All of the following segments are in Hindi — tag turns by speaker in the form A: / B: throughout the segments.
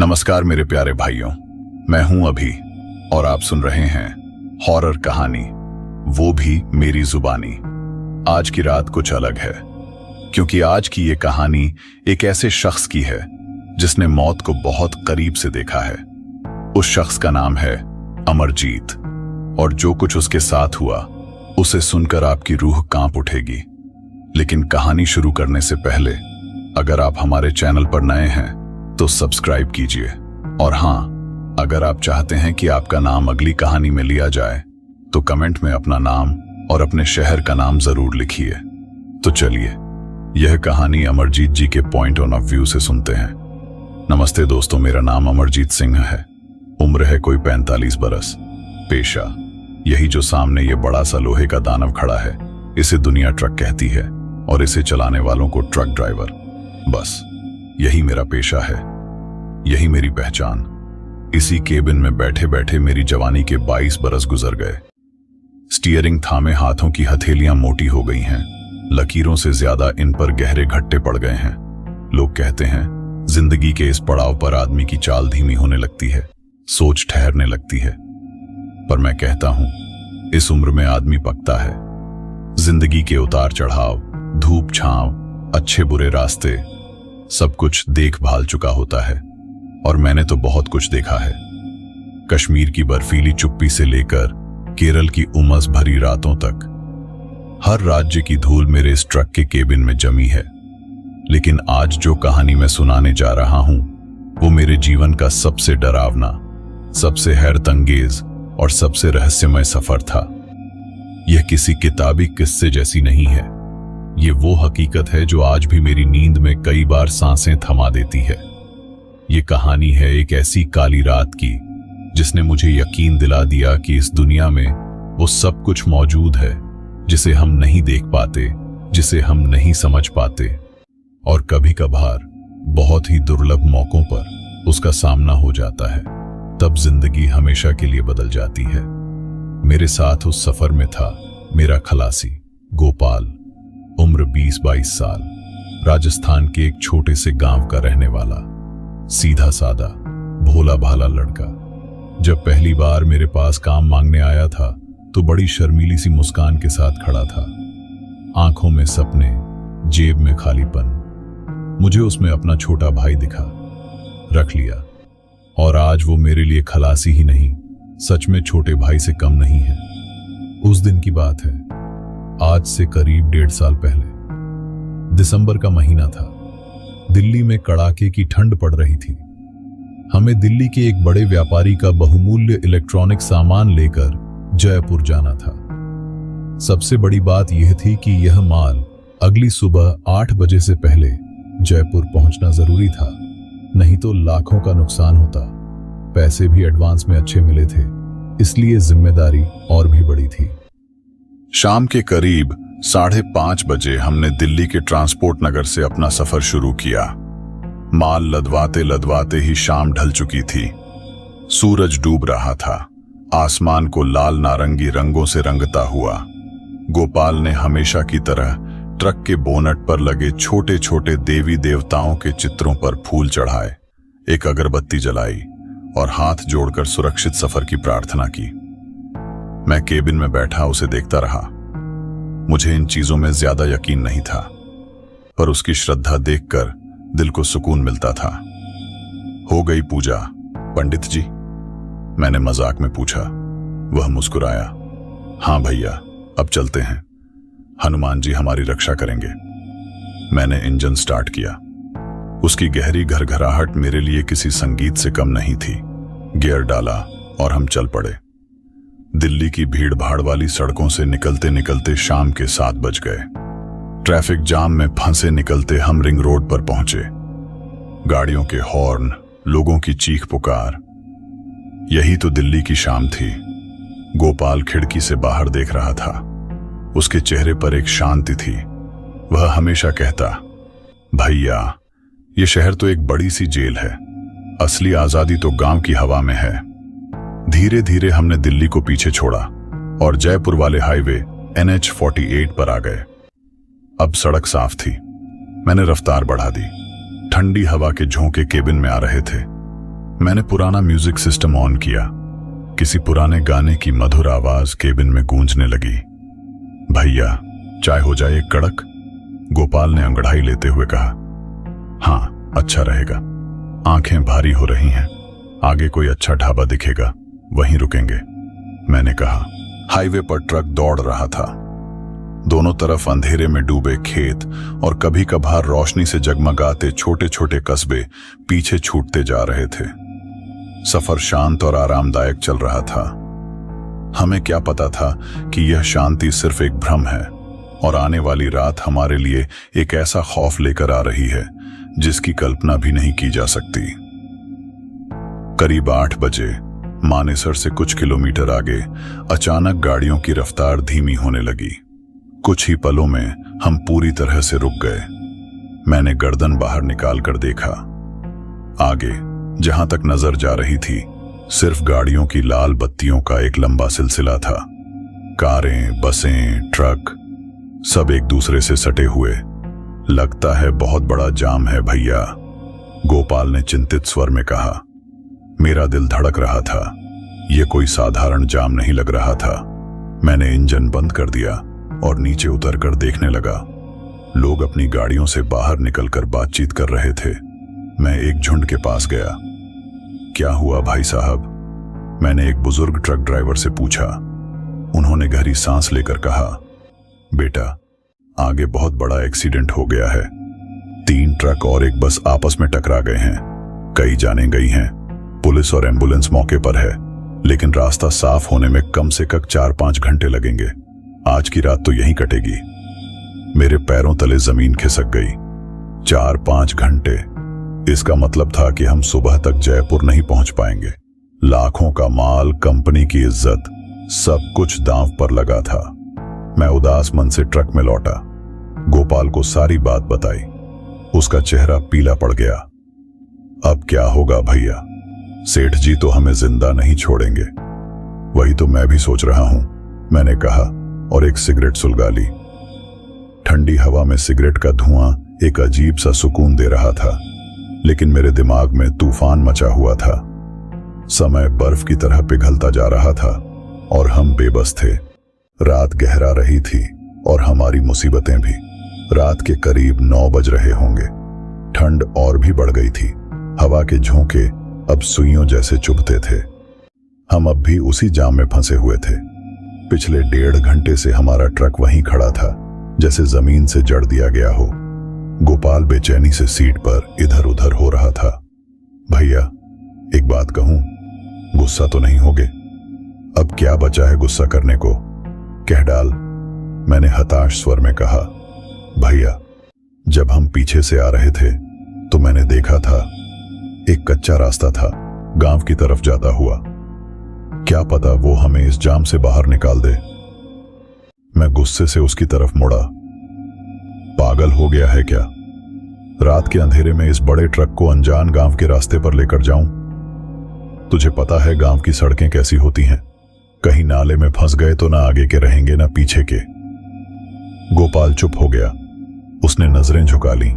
A: नमस्कार मेरे प्यारे भाइयों, मैं हूं अभी और आप सुन रहे हैं हॉरर कहानी, वो भी मेरी जुबानी। आज की रात कुछ अलग है क्योंकि आज की ये कहानी एक ऐसे शख्स की है जिसने मौत को बहुत करीब से देखा है। उस शख्स का नाम है अमरजीत और जो कुछ उसके साथ हुआ उसे सुनकर आपकी रूह कांप उठेगी। लेकिन कहानी शुरू करने से पहले अगर आप हमारे चैनल पर नए हैं तो सब्सक्राइब कीजिए, और हां, अगर आप चाहते हैं कि आपका नाम अगली कहानी में लिया जाए तो कमेंट में अपना नाम और अपने शहर का नाम जरूर लिखिए। तो चलिए यह कहानी अमरजीत जी के पॉइंट ऑफ व्यू से सुनते हैं। नमस्ते दोस्तों, मेरा नाम अमरजीत सिंह है। उम्र है कोई 45 बरस। पेशा यही जो सामने ये बड़ा सा लोहे का दानव खड़ा है, इसे दुनिया ट्रक कहती है और इसे चलाने वालों को ट्रक ड्राइवर। बस यही मेरा पेशा है, यही मेरी पहचान। इसी केबिन में बैठे बैठे मेरी जवानी के 22 बरस गुजर गए। स्टीयरिंग थामे हाथों की हथेलियां मोटी हो गई हैं, लकीरों से ज्यादा इन पर गहरे घट्टे पड़ गए हैं। लोग कहते हैं जिंदगी के इस पड़ाव पर आदमी की चाल धीमी होने लगती है, सोच ठहरने लगती है। पर मैं कहता हूं इस उम्र में आदमी पकता है। जिंदगी के उतार चढ़ाव, धूप छांव, अच्छे बुरे रास्ते, सब कुछ देख भाल चुका होता है और मैंने तो बहुत कुछ देखा है। कश्मीर की बर्फीली चुप्पी से लेकर केरल की उमस भरी रातों तक हर राज्य की धूल मेरे इस ट्रक के केबिन में जमी है। लेकिन आज जो कहानी मैं सुनाने जा रहा हूं वो मेरे जीवन का सबसे डरावना, सबसे हैरतअंगेज और सबसे रहस्यमय सफर था। यह किसी किताबी किस्से जैसी नहीं है, ये वो हकीकत है जो आज भी मेरी नींद में कई बार सांसें थमा देती है। ये कहानी है एक ऐसी काली रात की जिसने मुझे यकीन दिला दिया कि इस दुनिया में वो सब कुछ मौजूद है जिसे हम नहीं देख पाते, जिसे हम नहीं समझ पाते, और कभी कभार बहुत ही दुर्लभ मौकों पर उसका सामना हो जाता है। तब जिंदगी हमेशा के लिए बदल जाती है। मेरे साथ उस सफर में था मेरा खलासी गोपाल, उम्र 20-22 साल, राजस्थान के एक छोटे से गांव का रहने वाला, सीधा सादा भोला भाला लड़का। जब पहली बार मेरे पास काम मांगने आया था तो बड़ी शर्मीली सी मुस्कान के साथ खड़ा था, आंखों में सपने, जेब में खालीपन। मुझे उसमें अपना छोटा भाई दिखा, रख लिया, और आज वो मेरे लिए खलासी ही नहीं, सच में छोटे भाई से कम नहीं है। उस दिन की बात है, आज से करीब 1.5 साल पहले। दिसंबर का महीना था। दिल्ली में कड़ाके की ठंड पड़ रही थी। हमें दिल्ली के एक बड़े व्यापारी का बहुमूल्य इलेक्ट्रॉनिक सामान लेकर जयपुर जाना था। सबसे बड़ी बात यह थी कि यह माल अगली सुबह 8 बजे से पहले जयपुर पहुंचना जरूरी था, नहीं तो लाखों का नुकसान होता। पैसे भी एडवांस में अच्छे मिले थे, इसलिए जिम्मेदारी और भी बड़ी थी। शाम के करीब 5:30 बजे हमने दिल्ली के ट्रांसपोर्ट नगर से अपना सफर शुरू किया। माल लदवाते लदवाते ही शाम ढल चुकी थी। सूरज डूब रहा था, आसमान को लाल नारंगी रंगों से रंगता हुआ। गोपाल ने हमेशा की तरह ट्रक के बोनट पर लगे छोटे छोटे देवी देवताओं के चित्रों पर फूल चढ़ाए, एक अगरबत्ती जलाई और हाथ जोड़कर सुरक्षित सफर की प्रार्थना की। मैं केबिन में बैठा उसे देखता रहा। मुझे इन चीजों में ज्यादा यकीन नहीं था, पर उसकी श्रद्धा देखकर दिल को सुकून मिलता था। हो गई पूजा पंडित जी? मैंने मजाक में पूछा। वह मुस्कुराया। हाँ भैया, अब चलते हैं, हनुमान जी हमारी रक्षा करेंगे। मैंने इंजन स्टार्ट किया। उसकी गहरी घरघराहट मेरे लिए किसी संगीत से कम नहीं थी। गियर डाला और हम चल पड़े। दिल्ली की भीड़ भाड़ वाली सड़कों से निकलते निकलते शाम के 7 बज गए। ट्रैफिक जाम में फंसे निकलते हम रिंग रोड पर पहुंचे। गाड़ियों के हॉर्न, लोगों की चीख पुकार, यही तो दिल्ली की शाम थी। गोपाल खिड़की से बाहर देख रहा था। उसके चेहरे पर एक शांति थी। वह हमेशा कहता, भैया ये शहर तो एक बड़ी सी जेल है, असली आजादी तो गांव की हवा में है। धीरे धीरे हमने दिल्ली को पीछे छोड़ा और जयपुर वाले हाईवे NH 48 पर आ गए। अब सड़क साफ थी। मैंने रफ्तार बढ़ा दी। ठंडी हवा के झोंके केबिन में आ रहे थे। मैंने पुराना म्यूजिक सिस्टम ऑन किया। किसी पुराने गाने की मधुर आवाज केबिन में गूंजने लगी। भैया, चाय हो जाए एक कड़क? गोपाल ने अंगड़ाई लेते हुए कहा। हाँ, अच्छा रहेगा। आंखें भारी हो रही हैं। आगे कोई अच्छा ढाबा दिखेगा, वहीं रुकेंगे, मैंने कहा। हाईवे पर ट्रक दौड़ रहा था। दोनों तरफ अंधेरे में डूबे खेत और कभी कभार रोशनी से जगमगाते छोटे छोटे कस्बे पीछे छूटते जा रहे थे। सफर शांत और आरामदायक चल रहा था। हमें क्या पता था कि यह शांति सिर्फ एक भ्रम है और आने वाली रात हमारे लिए एक ऐसा खौफ लेकर आ रही है जिसकी कल्पना भी नहीं की जा सकती। करीब 8 बजे मानेसर से कुछ किलोमीटर आगे अचानक गाड़ियों की रफ्तार धीमी होने लगी। कुछ ही पलों में हम पूरी तरह से रुक गए। मैंने गर्दन बाहर निकाल कर देखा। आगे जहां तक नजर जा रही थी सिर्फ गाड़ियों की लाल बत्तियों का एक लंबा सिलसिला था। कारें, बसें, ट्रक सब एक दूसरे से सटे हुए। लगता है बहुत बड़ा जाम है भैया, गोपाल ने चिंतित स्वर में कहा। मेरा दिल धड़क रहा था। यह कोई साधारण जाम नहीं लग रहा था। मैंने इंजन बंद कर दिया और नीचे उतरकर देखने लगा। लोग अपनी गाड़ियों से बाहर निकलकर बातचीत कर रहे थे। मैं एक झुंड के पास गया। क्या हुआ भाई साहब? मैंने एक बुजुर्ग ट्रक ड्राइवर से पूछा। उन्होंने गहरी सांस लेकर कहा, बेटा, आगे बहुत बड़ा एक्सीडेंट हो गया है। 3 ट्रक और एक बस आपस में टकरा गए हैं। कई जानें गई हैं। पुलिस और एम्बुलेंस मौके पर है, लेकिन रास्ता साफ होने में कम से कम 4-5 घंटे लगेंगे। आज की रात तो यहीं कटेगी। मेरे पैरों तले जमीन खिसक गई। 4-5 घंटे, इसका मतलब था कि हम सुबह तक जयपुर नहीं पहुंच पाएंगे। लाखों का माल, कंपनी की इज्जत, सब कुछ दांव पर लगा था। मैं उदास मन से ट्रक में लौटा। गोपाल को सारी बात बताई। उसका चेहरा पीला पड़ गया। अब क्या होगा भैया? सेठ जी तो हमें जिंदा नहीं छोड़ेंगे। वही तो मैं भी सोच रहा हूं, मैंने कहा और एक सिगरेट सुलगा ली। ठंडी हवा में सिगरेट का धुआं एक अजीब सा सुकून दे रहा था, लेकिन मेरे दिमाग में तूफान मचा हुआ था। समय बर्फ की तरह पिघलता जा रहा था और हम बेबस थे। रात गहरा रही थी और हमारी मुसीबतें भी। रात के करीब 9 बज रहे होंगे। ठंड और भी बढ़ गई थी। हवा के झोंके अब सुइयों जैसे चुभते थे। हम अब भी उसी जाम में फंसे हुए थे। पिछले 1.5 घंटे से हमारा ट्रक वहीं खड़ा था, जैसे जमीन से जड़ दिया गया हो। गोपाल बेचैनी से सीट पर इधर उधर हो रहा था। भैया, एक बात कहूं, गुस्सा तो नहीं होगे? अब क्या बचा है गुस्सा करने को? कह डाल, मैंने हताश स्वर में कहा। भैया, जब हम पीछे से आ रहे थे तो मैंने देखा था एक कच्चा रास्ता था गांव की तरफ जाता हुआ। क्या पता वो हमें इस जाम से बाहर निकाल दे। मैं गुस्से से उसकी तरफ मुड़ा। पागल हो गया है क्या? रात के अंधेरे में इस बड़े ट्रक को अनजान गांव के रास्ते पर लेकर जाऊं? तुझे पता है गांव की सड़कें कैसी होती हैं। कहीं नाले में फंस गए तो ना आगे के रहेंगे ना पीछे के। गोपाल चुप हो गया। उसने नजरें झुका ली।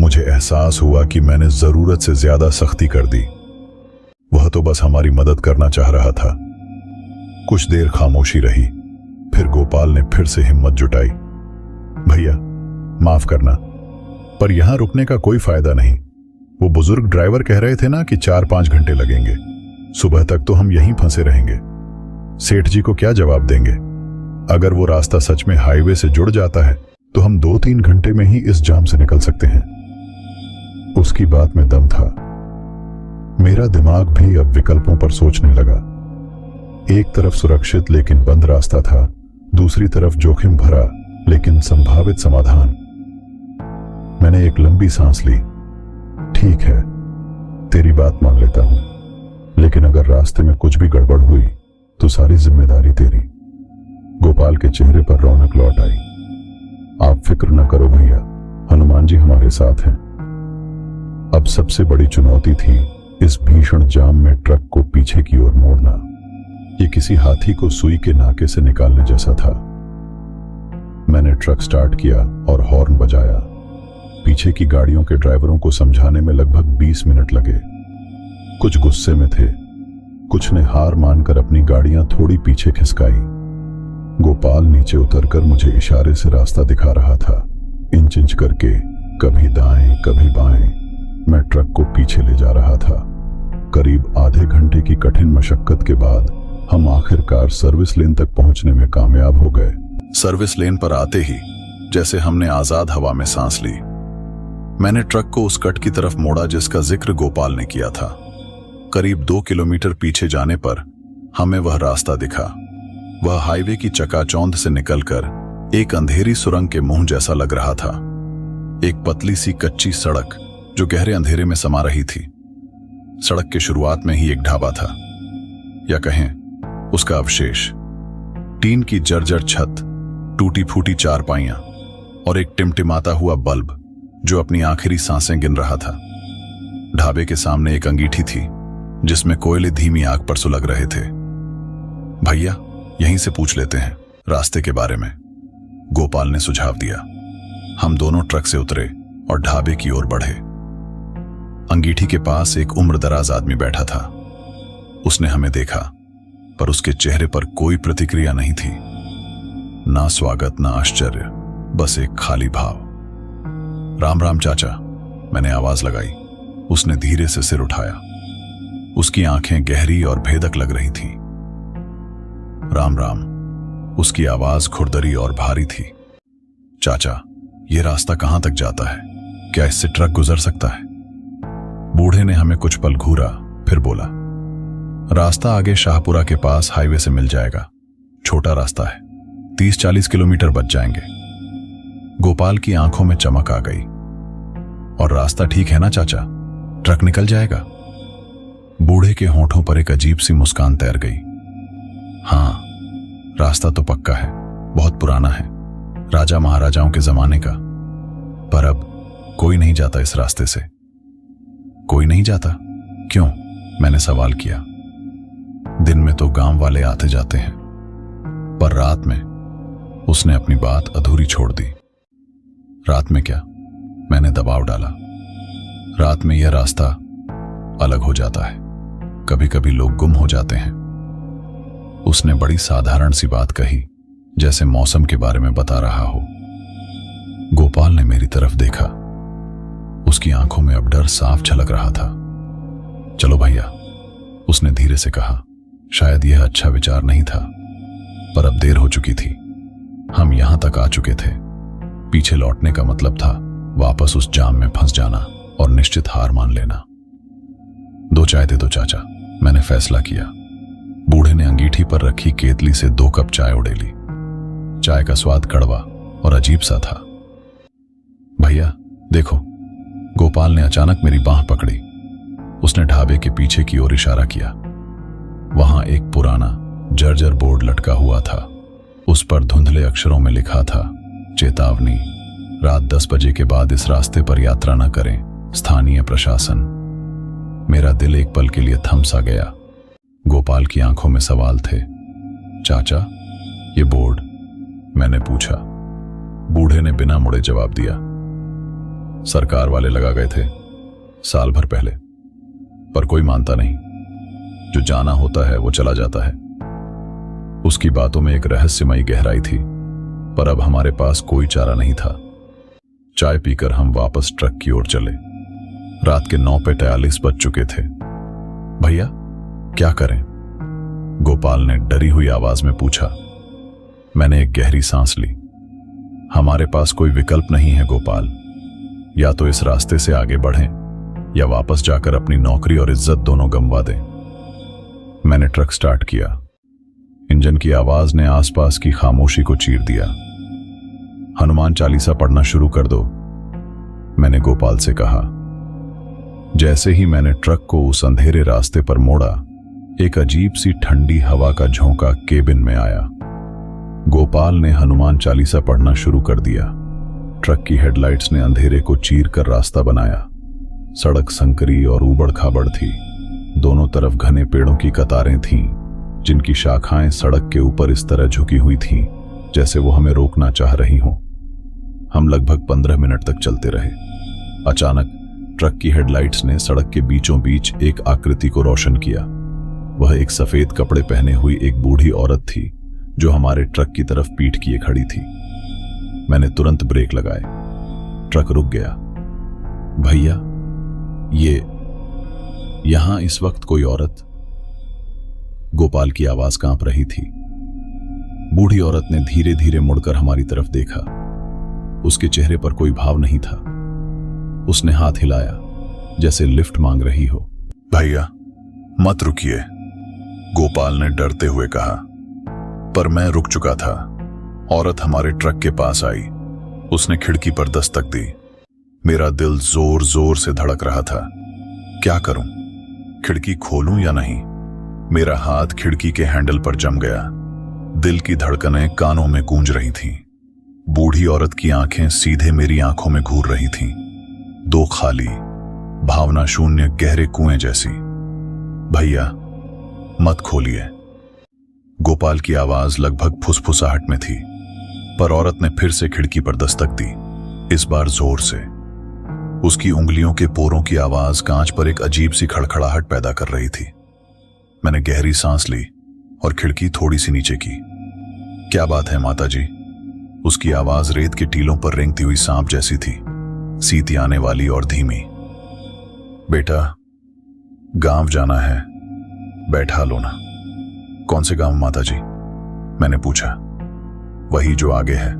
A: मुझे एहसास हुआ कि मैंने जरूरत से ज्यादा सख्ती कर दी। वह तो बस हमारी मदद करना चाह रहा था। कुछ देर खामोशी रही, फिर गोपाल ने फिर से हिम्मत जुटाई। भैया, माफ करना, पर यहां रुकने का कोई फायदा नहीं। वो बुजुर्ग ड्राइवर कह रहे थे ना कि 4-5 घंटे लगेंगे। सुबह तक तो हम यहीं फंसे रहेंगे। सेठ जी को क्या जवाब देंगे? अगर वो रास्ता सच में हाईवे से जुड़ जाता है तो हम 2-3 घंटे में ही इस जाम से निकल सकते हैं। उसकी बात में दम था। मेरा दिमाग भी अब विकल्पों पर सोचने लगा। एक तरफ सुरक्षित लेकिन बंद रास्ता था, दूसरी तरफ जोखिम भरा लेकिन संभावित समाधान। मैंने एक लंबी सांस ली। ठीक है, तेरी बात मान लेता हूं, लेकिन अगर रास्ते में कुछ भी गड़बड़ हुई तो सारी जिम्मेदारी तेरी। गोपाल के चेहरे पर रौनक लौट आई। आप फिक्र न करो भैया, हनुमान जी हमारे साथ हैं। अब सबसे बड़ी चुनौती थी इस भीषण जाम में ट्रक को पीछे की ओर मोड़ना। ये किसी हाथी को सुई के नाके से निकालने जैसा था। मैंने ट्रक स्टार्ट किया और हॉर्न बजाया। पीछे की गाड़ियों के ड्राइवरों को समझाने में लगभग 20 मिनट लगे।
B: कुछ गुस्से में थे, कुछ ने हार मानकर अपनी गाड़ियां थोड़ी पीछे खिसकाई। गोपाल नीचे उतरकर मुझे इशारे से रास्ता दिखा रहा था। इंच इंच करके, कभी दाएं कभी बाएं, मैं ट्रक को पीछे ले जा रहा था। करीब आधे घंटे की कठिन मशक्कत के बाद हम आखिरकार सर्विस लेन तक पहुंचने में कामयाब हो गए।
A: सर्विस लेन पर आते ही जैसे हमने आजाद हवा में सांस ली। मैंने ट्रक को उस कट की तरफ मोड़ा जिसका जिक्र गोपाल ने किया था। करीब 2 किलोमीटर पीछे जाने पर हमें वह रास्ता दिखा। वह हाईवे की चकाचौंध से निकलकर एक अंधेरी सुरंग के मुंह जैसा लग रहा था। एक पतली सी कच्ची सड़क जो गहरे अंधेरे में समा रही थी। सड़क के शुरुआत में ही एक ढाबा था, या कहें उसका अवशेष। टीन की जर्जर छत, टूटी फूटी चारपाइयां और एक टिमटिमाता हुआ बल्ब जो अपनी आखिरी सांसें गिन रहा था। ढाबे के सामने एक अंगीठी थी जिसमें कोयले धीमी आग पर सुलग रहे थे। भैया, यहीं से पूछ लेते हैं रास्ते के बारे में, गोपाल ने सुझाव दिया। हम दोनों ट्रक से उतरे और ढाबे की ओर बढ़े। अंगीठी के पास एक उम्रदराज आदमी बैठा था। उसने हमें देखा, पर उसके चेहरे पर कोई प्रतिक्रिया नहीं थी। ना स्वागत, ना आश्चर्य, बस एक खाली भाव। राम राम चाचा, मैंने आवाज लगाई। उसने धीरे से सिर उठाया। उसकी आंखें गहरी और भेदक लग रही थीं। राम राम। उसकी आवाज खुरदरी और भारी थी। चाचा, यह रास्ता कहां तक जाता है? क्या इससे ट्रक गुजर सकता है? बूढ़े ने हमें कुछ पल घूरा, फिर बोला, रास्ता आगे शाहपुरा के पास हाईवे से मिल जाएगा। छोटा रास्ता है, 30-40 किलोमीटर बच जाएंगे। गोपाल की आंखों में चमक आ गई। और रास्ता ठीक है ना चाचा? ट्रक निकल जाएगा? बूढ़े के होंठों पर एक अजीब सी मुस्कान तैर गई। हां, रास्ता तो पक्का है, बहुत पुराना है, राजा महाराजाओं के जमाने का। पर अब कोई नहीं जाता इस रास्ते से। कोई नहीं जाता? क्यों? मैंने सवाल किया। दिन में तो गांव वाले आते जाते हैं, पर रात में? उसने अपनी बात अधूरी छोड़ दी। रात में क्या? मैंने दबाव डाला। रात में यह रास्ता अलग हो जाता है। कभी कभी लोग गुम हो जाते हैं। उसने बड़ी साधारण सी बात कही, जैसे मौसम के बारे में बता रहा हो। गोपाल ने मेरी तरफ देखा। उसकी आंखों में अब डर साफ झलक रहा था। चलो भैया, उसने धीरे से कहा। शायद यह अच्छा विचार नहीं था, पर अब देर हो चुकी थी। हम यहां तक आ चुके थे। पीछे लौटने का मतलब था वापस उस जाम में फंस जाना और निश्चित हार मान लेना। 2 चाय दे दो चाचा, मैंने फैसला किया। बूढ़े ने अंगीठी पर रखी केतली से 2 कप चाय उड़ेली। चाय का स्वाद कड़वा और अजीब सा था। भैया देखो, गोपाल ने अचानक मेरी बांह पकड़ी। उसने ढाबे के पीछे की ओर इशारा किया। वहां एक पुराना जर्जर बोर्ड लटका हुआ था। उस पर धुंधले अक्षरों में लिखा था, चेतावनी, रात 10 बजे के बाद इस रास्ते पर यात्रा न करें, स्थानीय प्रशासन। मेरा दिल एक पल के लिए थम सा गया। गोपाल की आंखों में सवाल थे। चाचा, ये बोर्ड? मैंने पूछा। बूढ़े ने बिना मुड़े जवाब दिया। सरकार वाले लगा गए थे साल भर पहले, पर कोई मानता नहीं। जो जाना होता है वो चला जाता है। उसकी बातों में एक रहस्यमयी गहराई थी, पर अब हमारे पास कोई चारा नहीं था। चाय पीकर हम वापस ट्रक की ओर चले। रात के 9:43 बज चुके थे। भैया क्या करें? गोपाल ने डरी हुई आवाज में पूछा। मैंने एक गहरी सांस ली। हमारे पास कोई विकल्प नहीं है गोपाल। या तो इस रास्ते से आगे बढ़ें या वापस जाकर अपनी नौकरी और इज्जत दोनों गंवा दें। मैंने ट्रक स्टार्ट किया। इंजन की आवाज ने आसपास की खामोशी को चीर दिया। हनुमान चालीसा पढ़ना शुरू कर दो, मैंने गोपाल से कहा। जैसे ही मैंने ट्रक को उस अंधेरे रास्ते पर मोड़ा, एक अजीब सी ठंडी हवा का झोंका केबिन में आया। गोपाल ने हनुमान चालीसा पढ़ना शुरू कर दिया। ट्रक की हेडलाइट्स ने अंधेरे को चीर कर रास्ता बनाया। सड़क संकरी और ऊबड़ खाबड़ थी। दोनों तरफ घने पेड़ों की कतारें थीं, जिनकी शाखाएं सड़क के ऊपर इस तरह झुकी हुई थीं जैसे वो हमें रोकना चाह रही हों। हम लगभग 15 मिनट तक चलते रहे। अचानक ट्रक की हेडलाइट्स ने सड़क के बीचों बीच एक आकृति को रोशन किया। वह एक सफेद कपड़े पहने हुई एक बूढ़ी औरत थी जो हमारे ट्रक की तरफ पीठ किए खड़ी थी। मैंने तुरंत ब्रेक लगाए। ट्रक रुक गया। भैया, यहां इस वक्त कोई औरत? गोपाल की आवाज कांप रही थी। बूढ़ी औरत ने धीरे धीरे मुड़कर हमारी तरफ देखा। उसके चेहरे पर कोई भाव नहीं था। उसने हाथ हिलाया जैसे लिफ्ट मांग रही हो।
B: भैया, मत रुकिए, गोपाल ने डरते हुए कहा। पर मैं रुक चुका था। औरत हमारे ट्रक के पास आई। उसने खिड़की पर दस्तक दी। मेरा दिल जोर जोर से धड़क रहा था। क्या करूं? खिड़की खोलूं या नहीं? मेरा हाथ खिड़की के हैंडल पर जम गया। दिल की धड़कनें कानों में गूंज रही थीं। बूढ़ी औरत की आंखें सीधे मेरी आंखों में घूर रही थीं, दो खाली, भावना शून्य गहरे कुएं जैसी। भैया, मत खोलिए। गोपाल की आवाज लगभग फुसफुसाहट में थी, पर औरत ने फिर से खिड़की पर दस्तक दी, इस बार जोर से। उसकी उंगलियों के पोरों की आवाज कांच पर एक अजीब सी खड़खड़ाहट पैदा कर रही थी। मैंने गहरी सांस ली और खिड़की थोड़ी सी नीचे की। क्या बात है माताजी? उसकी आवाज रेत के टीलों पर रेंगती हुई सांप जैसी थी, सीती आने वाली और धीमी। बेटा, गांव जाना है, बैठा लो ना। कौन से गांव माताजी? मैंने पूछा। वही जो आगे है,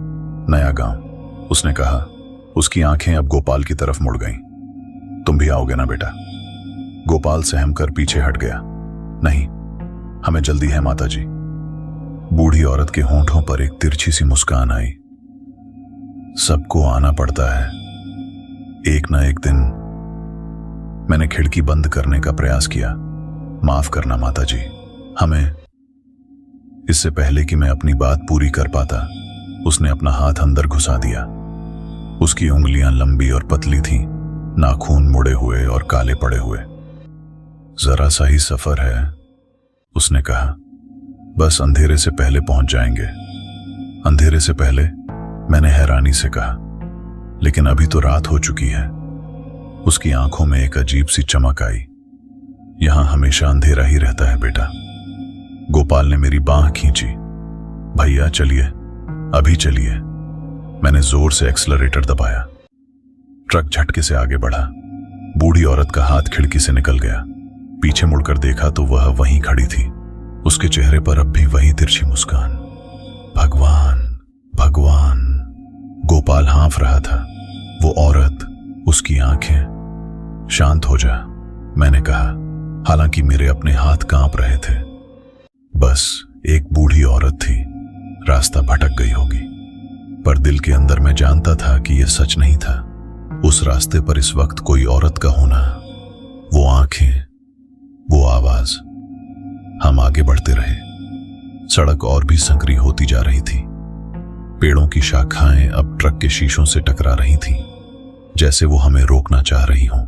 B: नया गांव, उसने कहा। उसकी आंखें अब गोपाल की तरफ मुड़ गईं। तुम भी आओगे ना बेटा? गोपाल सहम कर पीछे हट गया। नहीं, हमें जल्दी है माताजी। बूढ़ी औरत के होंठों पर एक तिरछी सी मुस्कान आई। सबको आना पड़ता है, एक ना एक दिन। मैंने खिड़की बंद करने का प्रयास किया। माफ करना माताजी, हमें। इससे पहले कि मैं अपनी बात पूरी कर पाता, उसने अपना हाथ अंदर घुसा दिया। उसकी उंगलियां लंबी और पतली थीं, नाखून मुड़े हुए और काले पड़े हुए। जरा सा ही सफर है, उसने कहा। बस अंधेरे से पहले पहुंच जाएंगे। अंधेरे से पहले? मैंने हैरानी से कहा। लेकिन अभी तो रात हो चुकी है। उसकी आंखों में एक अजीब सी चमक आई। यहां हमेशा अंधेरा ही रहता है बेटा। गोपाल ने मेरी बांह खींची। भैया चलिए, अभी चलिए। मैंने जोर से एक्सीलरेटर दबाया। ट्रक झटके से आगे बढ़ा। बूढ़ी औरत का हाथ खिड़की से निकल गया। पीछे मुड़कर देखा तो वह वहीं खड़ी थी। उसके चेहरे पर अब भी वही तिरछी मुस्कान। भगवान, भगवान, गोपाल हाँफ रहा था। वो औरत, उसकी आंखें। शांत हो जा, मैंने कहा, हालांकि मेरे अपने हाथ कांप रहे थे। बस एक बूढ़ी औरत थी, रास्ता भटक गई होगी। पर दिल के अंदर मैं जानता था कि यह सच नहीं था। उस रास्ते पर इस वक्त कोई औरत का होना, वो आंखें, वो आवाज। हम आगे बढ़ते रहे। सड़क और भी संकरी होती जा रही थी। पेड़ों की शाखाएं अब ट्रक के शीशों से टकरा रही थीं, जैसे वो हमें रोकना चाह रही हों।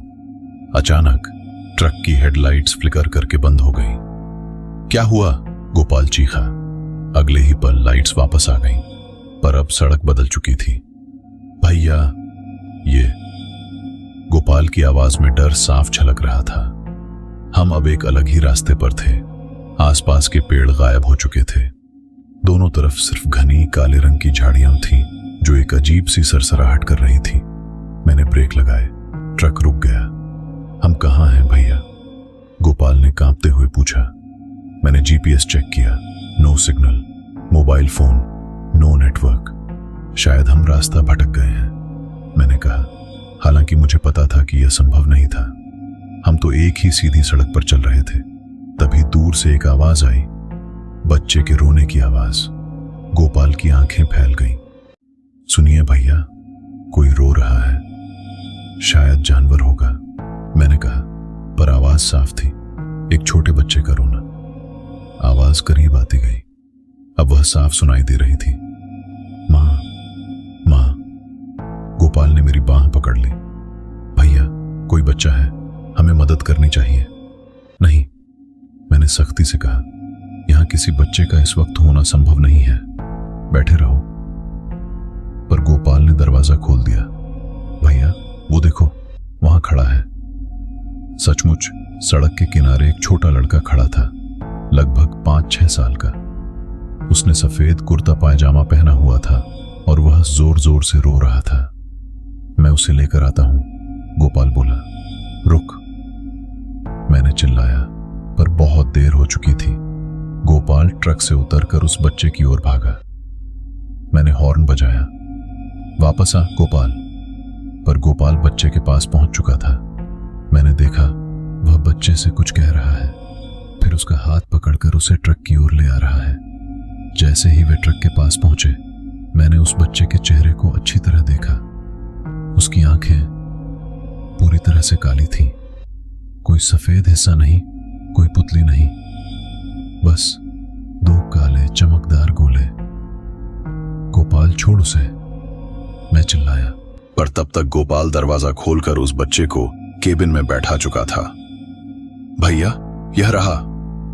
B: अचानक ट्रक की हेडलाइट्स फ्लिकर करके बंद हो गईं। क्या हुआ? गोपाल चीखा। अगले ही पल लाइट्स वापस आ गईं, पर अब सड़क बदल चुकी थी। भैया, ये। गोपाल की आवाज में डर साफ झलक रहा था। हम अब एक अलग ही रास्ते पर थे। आसपास के पेड़ गायब हो चुके थे। दोनों तरफ सिर्फ घनी काले रंग की झाड़ियां थीं, जो एक अजीब सी सरसराहट कर रही थी। मैंने ब्रेक लगाए। ट्रक रुक गया। हम कहाँ हैं भैया? गोपाल ने कांपते हुए पूछा। मैंने जीपीएस चेक किया। No signal, mobile phone, no network. शायद हम रास्ता भटक गए हैं, मैंने कहा। हालांकि मुझे पता था कि यह संभव नहीं था। हम तो एक ही सीधी सड़क पर चल रहे थे। तभी दूर से एक आवाज आई, बच्चे के रोने की आवाज। गोपाल की आंखें फैल गईं। सुनिए भैया, कोई रो रहा है। शायद जानवर होगा, मैंने कहा, पर आवाज साफ थी। एक छोटे बच्चे का रोना। आवाज करीब आती गई। अब वह साफ सुनाई दे रही थी। मां, मां। गोपाल ने मेरी बांह पकड़ ली। भैया, कोई बच्चा है, हमें मदद करनी चाहिए। नहीं, मैंने सख्ती से कहा। यहां किसी बच्चे का इस वक्त होना संभव नहीं है। बैठे रहो। पर गोपाल ने दरवाजा खोल दिया। भैया, वो देखो, वहां खड़ा है।
A: सचमुच सड़क के किनारे एक छोटा लड़का खड़ा था, लगभग 5-6 साल का। उसने सफेद कुर्ता पायजामा पहना हुआ था और वह जोर जोर से रो रहा था। मैं उसे लेकर आता हूं, गोपाल बोला। रुक, मैंने चिल्लाया, पर बहुत देर हो चुकी थी। गोपाल ट्रक से उतरकर उस बच्चे की ओर भागा। मैंने हॉर्न बजाया, वापस आ गोपाल, पर गोपाल बच्चे के पास पहुंच चुका था। मैंने देखा वह बच्चे से कुछ कह रहा है, फिर उसका हाथ पकड़कर उसे ट्रक की ओर ले आ रहा है। जैसे ही वे ट्रक के पास पहुंचे, मैंने उस बच्चे के चेहरे को अच्छी तरह देखा। उसकी आंखें पूरी तरह से काली थीं, कोई सफेद हिस्सा नहीं, कोई पुतली नहीं, बस 2 काले चमकदार गोले। गोपाल छोड़ उसे, मैं चिल्लाया, पर तब तक गोपाल दरवाजा खोलकर उस बच्चे को केबिन में बैठा चुका था। भैया, यह रहा,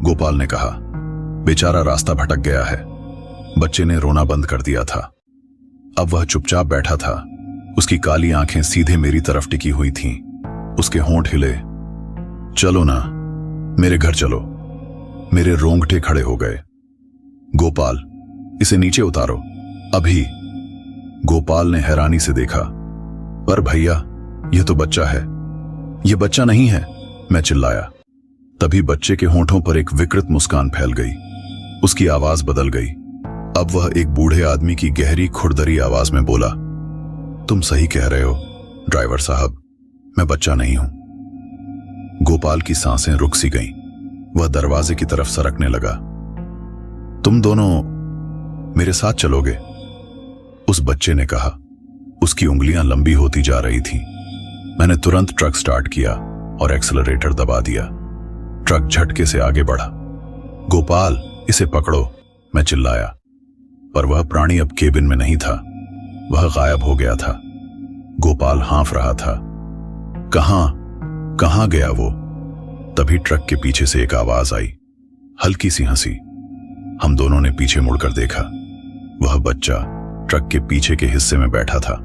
A: गोपाल ने कहा। बेचारा रास्ता भटक गया है। बच्चे ने रोना बंद कर दिया था। अब वह चुपचाप बैठा था। उसकी काली आंखें सीधे मेरी तरफ टिकी हुई थीं। उसके होंठ हिले। चलो ना, मेरे घर चलो। मेरे रोंगटे खड़े हो गए। गोपाल, इसे नीचे उतारो, अभी। गोपाल ने हैरानी से देखा। पर भैया, यह तो बच्चा है। यह बच्चा नहीं है, मैं चिल्लाया। तभी बच्चे के होंठों पर एक विकृत मुस्कान फैल गई। उसकी आवाज बदल गई। अब वह एक बूढ़े आदमी की गहरी खुरदरी आवाज में बोला, तुम सही कह रहे हो ड्राइवर साहब, मैं बच्चा नहीं हूं। गोपाल की सांसें रुक सी गईं। वह दरवाजे की तरफ सरकने लगा। तुम दोनों मेरे साथ चलोगे? उस बच्चे ने कहा। उसकी उंगलियां लंबी होती जा रही थीं। मैंने तुरंत ट्रक स्टार्ट किया और एक्सेलरेटर दबा दिया। ट्रक झटके से आगे बढ़ा। गोपाल, इसे पकड़ो, मैं चिल्लाया। पर वह प्राणी अब केबिन में नहीं था। वह गायब हो गया था। गोपाल हाँफ रहा था। कहां गया वो? तभी ट्रक के पीछे से एक आवाज आई, हल्की सी हंसी। हम दोनों ने पीछे मुड़कर देखा। वह बच्चा ट्रक के पीछे के हिस्से में बैठा था,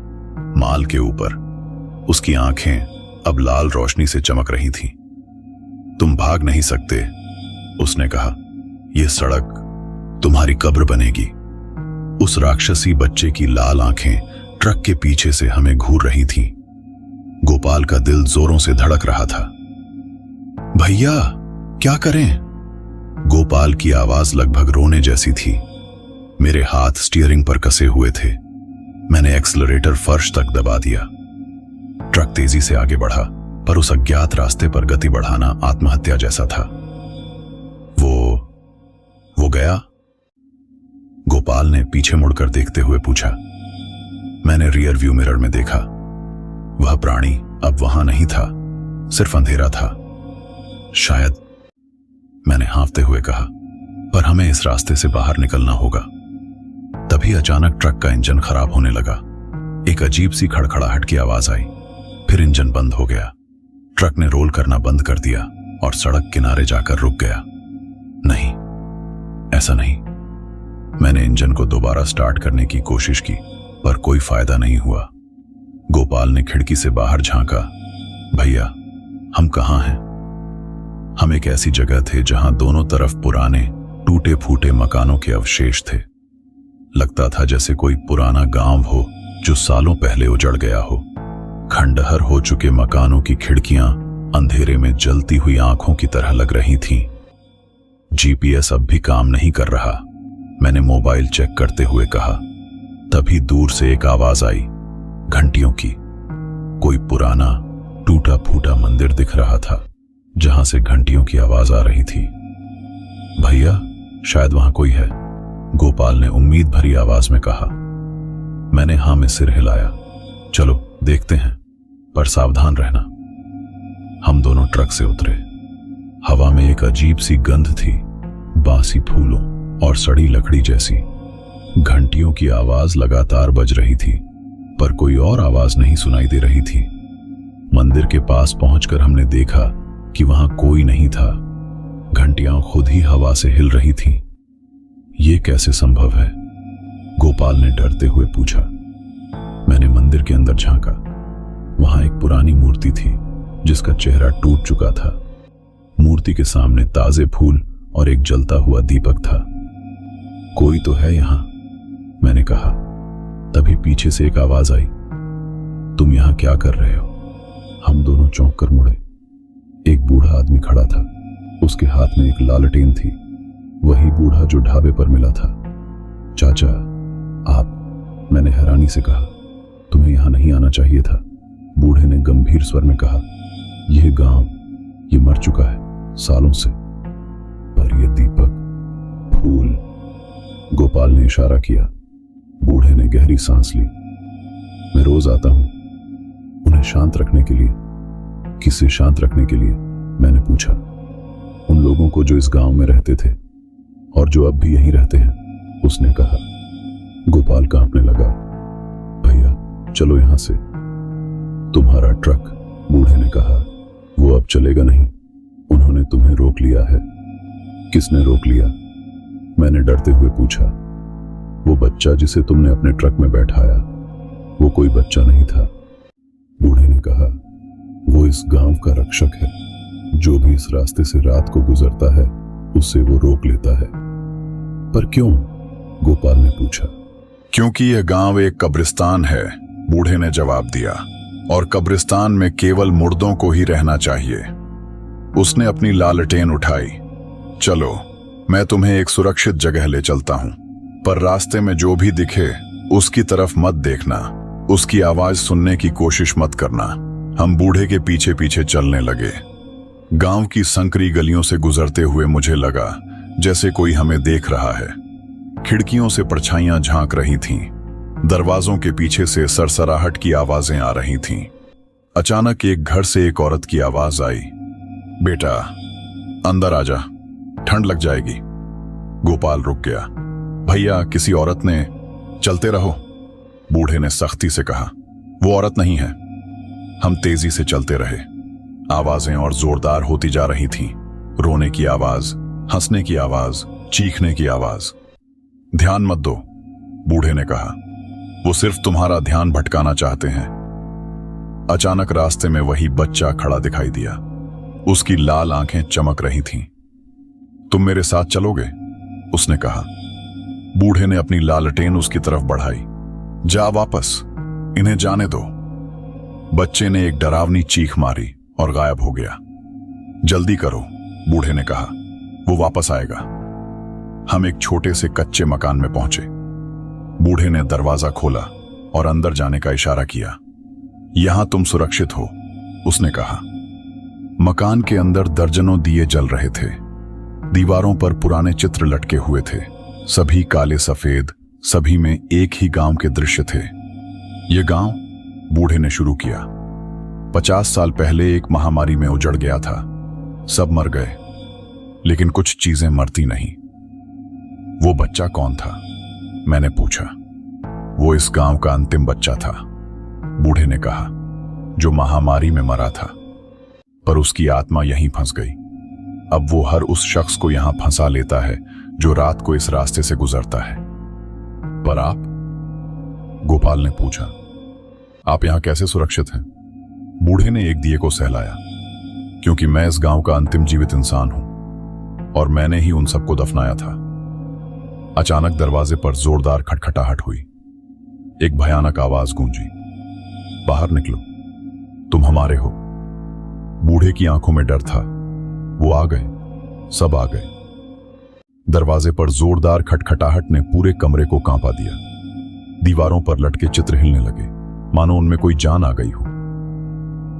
A: माल के ऊपर। उसकी आंखें अब लाल रोशनी से चमक रही थीं। तुम भाग नहीं सकते, उसने कहा। यह सड़क तुम्हारी कब्र बनेगी। उस राक्षसी बच्चे की लाल आंखें ट्रक के पीछे से हमें घूर रही थीं। गोपाल का दिल जोरों से धड़क रहा था। भैया, क्या करें? गोपाल की आवाज लगभग रोने जैसी थी। मेरे हाथ स्टीयरिंग पर कसे हुए थे। मैंने एक्सेलरेटर फर्श तक दबा दिया। ट्रक तेजी से आगे बढ़ा, पर उस अज्ञात रास्ते पर गति बढ़ाना आत्महत्या जैसा था। वो गया? गोपाल ने पीछे मुड़कर देखते हुए पूछा। मैंने रियर व्यू मिरर में देखा। वह प्राणी अब वहां नहीं था, सिर्फ अंधेरा था। शायद, मैंने हाँफते हुए कहा, पर हमें इस रास्ते से बाहर निकलना होगा। तभी अचानक ट्रक का इंजन खराब होने लगा। एक अजीब सी खड़खड़ाहट की आवाज आई, फिर इंजन बंद हो गया। ट्रक ने रोल करना बंद कर दिया और सड़क किनारे जाकर रुक गया। नहीं, ऐसा नहीं। मैंने इंजन को दोबारा स्टार्ट करने की कोशिश की, पर कोई फायदा नहीं हुआ। गोपाल ने खिड़की से बाहर झांका। भैया, हम कहां हैं? हम एक ऐसी जगह थे जहां दोनों तरफ पुराने टूटे फूटे मकानों के अवशेष थे। लगता था जैसे कोई पुराना गांव हो जो सालों पहले उजड़ गया हो। खंडहर हो चुके मकानों की खिड़कियां अंधेरे में जलती हुई आंखों की तरह लग रही थीं। जीपीएस अब भी काम नहीं कर रहा, मैंने मोबाइल चेक करते हुए कहा। तभी दूर से एक आवाज आई, घंटियों की। कोई पुराना टूटा फूटा मंदिर दिख रहा था जहां से घंटियों की आवाज आ रही थी। भैया, शायद वहां कोई है, गोपाल ने उम्मीद भरी आवाज में कहा। मैंने हां में सिर हिलाया। चलो देखते हैं, पर सावधान रहना। हम दोनों ट्रक से उतरे। हवा में एक अजीब सी गंध थी, बासी फूलों और सड़ी लकड़ी जैसी। घंटियों की आवाज लगातार बज रही थी, पर कोई और आवाज नहीं सुनाई दे रही थी। मंदिर के पास पहुंचकर हमने देखा कि वहां कोई नहीं था। घंटियां खुद ही हवा से हिल रही थीं। यह कैसे संभव है? गोपाल ने डरते हुए पूछा। मैंने मंदिर के अंदर झांका। वहां एक पुरानी मूर्ति थी,
B: जिसका चेहरा टूट चुका था। मूर्ति के सामने ताजे फूल और एक जलता हुआ दीपक था। कोई तो है यहां, मैंने कहा। तभी पीछे से एक आवाज आई, तुम यहां क्या कर रहे हो? हम दोनों चौंक कर मुड़े। एक बूढ़ा आदमी खड़ा था। उसके हाथ में एक लालटेन थी, वही बूढ़ा जो ढाबे पर मिला था। चाचा, आप? मैंने हैरानी से कहा। तुम्हें यहां नहीं आना चाहिए था, बूढ़े ने गंभीर स्वर में कहा। यह गांव, ये मर चुका है सालों से, पर यह दीपक, फूल। गोपाल ने इशारा किया। बूढ़े ने गहरी सांस ली। मैं रोज आता हूं, उन्हें शांत रखने के लिए। किसे शांत रखने के लिए? मैंने पूछा। उन लोगों को जो इस गांव में रहते थे और जो अब भी यहीं रहते हैं, उसने कहा। गोपाल कांपने लगा। भैया चलो यहां से। तुम्हारा ट्रक, बूढ़े ने कहा, वो अब चलेगा नहीं। उन्होंने तुम्हें रोक लिया है। किसने रोक लिया? मैंने डरते हुए पूछा। वो बच्चा जिसे तुमने अपने ट्रक में बैठाया, वो कोई बच्चा नहीं था। बूढ़े ने कहा, वो इस गांव का रक्षक है। जो भी इस रास्ते से रात को गुजरता है, उसे वो रोक लेता है। पर क्यों? गोपाल ने पूछा।
A: क्योंकि यह गांव एक कब्रिस्तान है, बूढ़े ने जवाब दिया, और कब्रिस्तान में केवल मुर्दों को ही रहना चाहिए। उसने अपनी लालटेन उठाई। चलो, मैं तुम्हें एक सुरक्षित जगह ले चलता हूं, पर रास्ते में जो भी दिखे उसकी तरफ मत देखना, उसकी आवाज सुनने की कोशिश मत करना। हम बूढ़े के पीछे पीछे चलने लगे। गांव की संकरी गलियों से गुजरते हुए मुझे लगा जैसे कोई हमें देख रहा है। खिड़कियों से परछाइयां झांक रही थीं। दरवाजों के पीछे से सरसराहट की आवाजें आ रही थीं। अचानक एक घर से एक औरत की आवाज आई, बेटा अंदर आजा, ठंड लग जाएगी। गोपाल रुक गया। भैया, किसी औरत ने? चलते रहो, बूढ़े ने सख्ती से कहा। वो औरत नहीं है। हम तेजी से चलते रहे। आवाजें और जोरदार होती जा रही थीं। रोने की आवाज, हंसने की आवाज, चीखने की आवाज। ध्यान मत दो, बूढ़े ने कहा, वो सिर्फ तुम्हारा ध्यान भटकाना चाहते हैं। अचानक रास्ते में वही बच्चा खड़ा दिखाई दिया। उसकी लाल आंखें चमक रही थीं। तुम मेरे साथ चलोगे? उसने कहा। बूढ़े ने अपनी लालटेन उसकी तरफ बढ़ाई। जा वापस, इन्हें जाने दो। बच्चे ने एक डरावनी चीख मारी और गायब हो गया। जल्दी करो, बूढ़े ने कहा, वो वापस आएगा। हम एक छोटे से कच्चे मकान में पहुंचे। बूढ़े ने दरवाजा खोला और अंदर जाने का इशारा किया। यहां तुम सुरक्षित हो, उसने कहा। मकान के अंदर दर्जनों दिए जल रहे थे। दीवारों पर पुराने चित्र लटके हुए थे, सभी काले सफेद, सभी में एक ही गांव के दृश्य थे। यह गांव, बूढ़े ने शुरू किया, 50 साल पहले एक महामारी में उजड़ गया था। सब मर गए, लेकिन कुछ चीजें मरती नहीं। वो बच्चा कौन था? मैंने पूछा। वो इस गांव का अंतिम बच्चा था, बूढ़े ने कहा, जो महामारी में मरा था, पर उसकी आत्मा यहीं फंस गई। अब वो हर उस शख्स को यहां फंसा लेता है जो रात को इस रास्ते से गुजरता है। पर आप? गोपाल ने पूछा। आप यहां कैसे सुरक्षित हैं? बूढ़े ने एक दिए को सहलाया। क्योंकि मैं इस गांव का अंतिम जीवित इंसान हूं और मैंने ही उन सबको दफनाया था। अचानक दरवाजे पर जोरदार खटखटाहट हुई। एक भयानक आवाज गूंजी, बाहर निकलो, तुम हमारे हो। बूढ़े की आंखों में डर था। वो आ गए, सब आ गए। दरवाजे पर जोरदार खटखटाहट ने पूरे कमरे को कांपा दिया। दीवारों पर लटके चित्र हिलने लगे, मानो उनमें कोई जान आ गई हो।